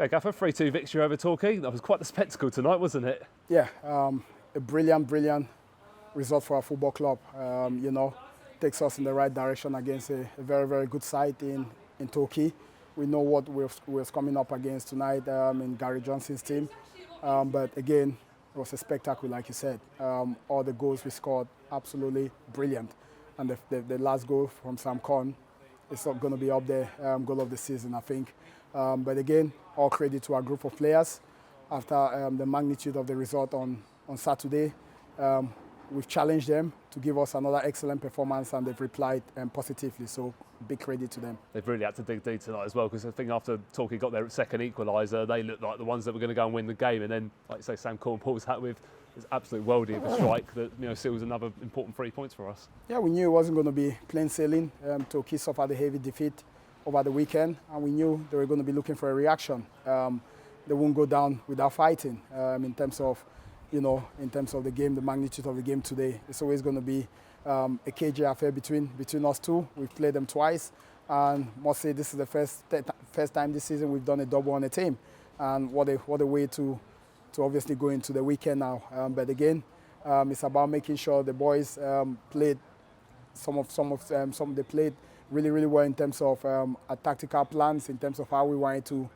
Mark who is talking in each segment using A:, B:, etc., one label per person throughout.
A: Okay, Gaffer, 3-2 victory over Torquay. That was quite the spectacle tonight, wasn't it?
B: Yeah, a brilliant result for our football club. Takes us in the right direction against a very good side in Torquay. We know what we're coming up against tonight in Gary Johnson's team. But again, it was a spectacle, like you said. All the goals we scored, absolutely brilliant. And the last goal from Sam Conn is not going to be up there, goal of the season, I think. But again, all credit to our group of players. After the magnitude of the result on Saturday, we've challenged them to give us another excellent performance, and they've replied positively. So big credit to them.
A: They've really had to dig deep tonight as well, because I think after Torquay got their second equaliser, they looked like the ones that were going to go and win the game. And then, like you say, Sam Conn pulls that with his absolute worldie of a strike that seals another important 3 points for us. Yeah,
B: we knew it wasn't going to be plain sailing. Torquay suffered a heavy defeat over the weekend, and we knew they were going to be looking for a reaction. They won't go down without fighting. In terms of the game, the magnitude of the game today, it's always going to be a cagey affair between us two. We've played them twice, and must say this is the first time this season we've done a double on a team, and what a way to obviously go into the weekend now. But again, it's about making sure the boys played they played really well in terms of our tactical plans, in terms of how we wanted to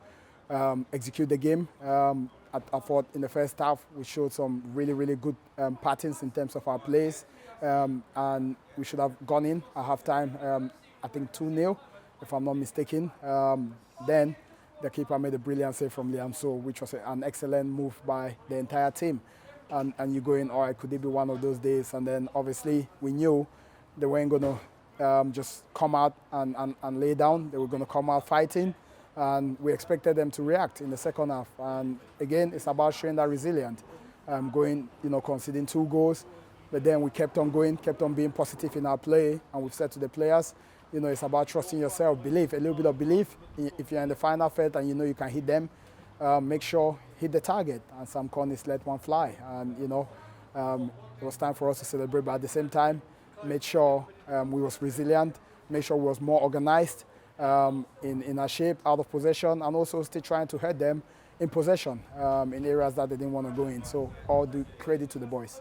B: execute the game. I thought in the first half we showed some really good patterns in terms of our plays, and we should have gone in at halftime, I think 2-0, if I'm not mistaken. Then the keeper made a brilliant save from Liam So, which was an excellent move by the entire team. And you go in, all right, could it be one of those days? And then obviously we knew they weren't going to just come out and lay down. They were going to come out fighting. And we expected them to react in the second half. And again, it's about showing that resilience, conceding 2 goals. But then we kept on going, kept on being positive in our play. And we've said to the players, it's about trusting yourself, belief, a little bit of belief. If you're in the final third and you can hit them, make sure hit the target. And Sam Conn let one fly. And, it was time for us to celebrate. But at the same time, made sure we was resilient, made sure we was more organized in our shape, out of possession, and also still trying to hurt them in possession in areas that they didn't want to go in. So all due credit to the boys.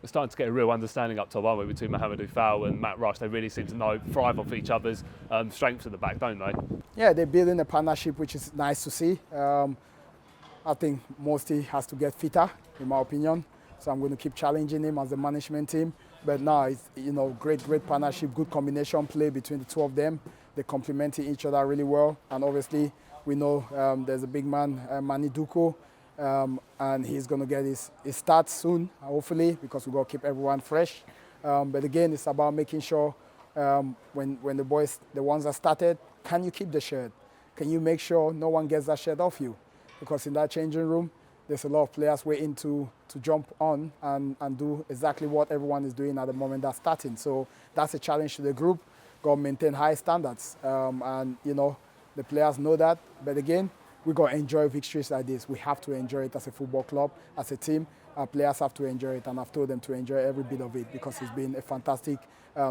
A: We're starting to get a real understanding up top, aren't we, between Mohamed Ufal and Matt Rush. They really seem to thrive off each other's strengths at the back, don't they?
B: Yeah, they're building a partnership, which is nice to see. I think Mosty has to get fitter, in my opinion. So I'm going to keep challenging him as the management team. But now it's great partnership, good combination play between the two of them. They're complementing each other really well. And obviously, we know there's a big man, Manny Duko, and he's going to get his start soon, hopefully, because we've got to keep everyone fresh. But again, it's about making sure when the boys, the ones that started, can you keep the shirt? Can you make sure no one gets that shirt off you? Because in that changing room, there's a lot of players waiting to jump on and do exactly what everyone is doing at the moment that's starting. So that's a challenge to the group. Got to maintain high standards. And, the players know that. But again, we got to enjoy victories like this. We have to enjoy it as a football club, as a team. Our players have to enjoy it, and I've told them to enjoy every bit of it, because it's been a fantastic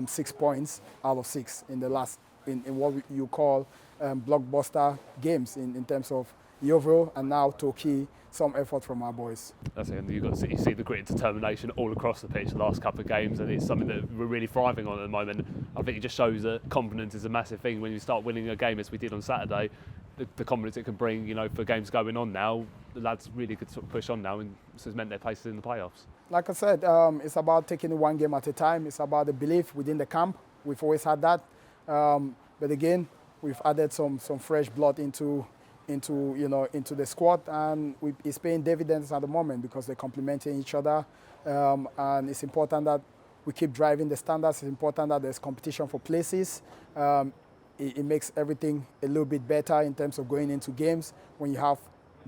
B: 6 points out of 6 in the last, in what you call blockbuster games in terms of Yeovil and now Torquay. Some effort from our boys.
A: That's it, and you see the grit and determination all across the pitch the last couple of games, and it's something that we're really thriving on at the moment. I think it just shows that confidence is a massive thing. When you start winning a game, as we did on Saturday, the confidence it can bring, for games going on now, the lads really could sort of push on now, and this has meant their places in the playoffs.
B: Like I said, it's about taking it one game at a time. It's about the belief within the camp. We've always had that, but again, we've added some fresh blood into the squad, and it's paying dividends at the moment because they're complementing each other, and it's important that we keep driving the standards. It's important that there's competition for places. It makes everything a little bit better in terms of going into games when you have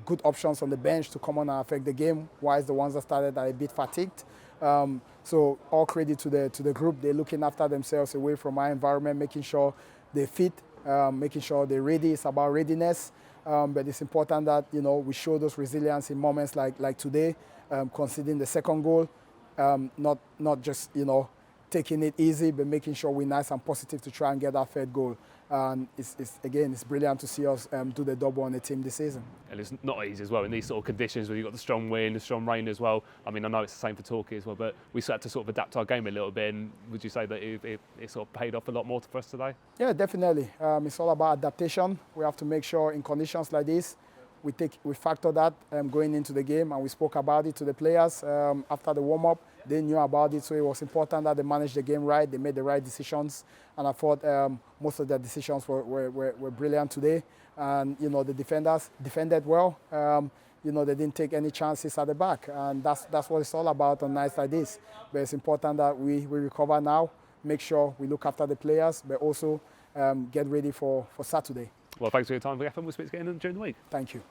B: good options on the bench to come on and affect the game, whilst the ones that started are a bit fatigued. So all credit to the group. They're looking after themselves away from our environment, making sure they're fit, making sure they're ready. It's about readiness. But it's important that we show those resilience in moments like today, conceding the second goal, not just taking it easy, but making sure we're nice and positive to try and get that third goal. And it's brilliant to see us do the double on the team this season.
A: And it's not easy as well in these sort of conditions where you've got the strong wind, the strong rain as well. I mean, I know it's the same for Torquay as well, but we had to sort of adapt our game a little bit. And would you say that it sort of paid off a lot more for us today?
B: Yeah, definitely. It's all about adaptation. We have to make sure in conditions like this, we factor that going into the game, and we spoke about it to the players after the warm-up. They knew about it, so it was important that they managed the game right. They made the right decisions, and I thought most of their decisions were brilliant today. And you know, the defenders defended well. You know, they didn't take any chances at the back, and that's what it's all about on nights like this. But it's important that we recover now, make sure we look after the players, but also get ready for Saturday.
A: Well, thanks for your time, Jeff, and we'll speak again during the week.
B: Thank you.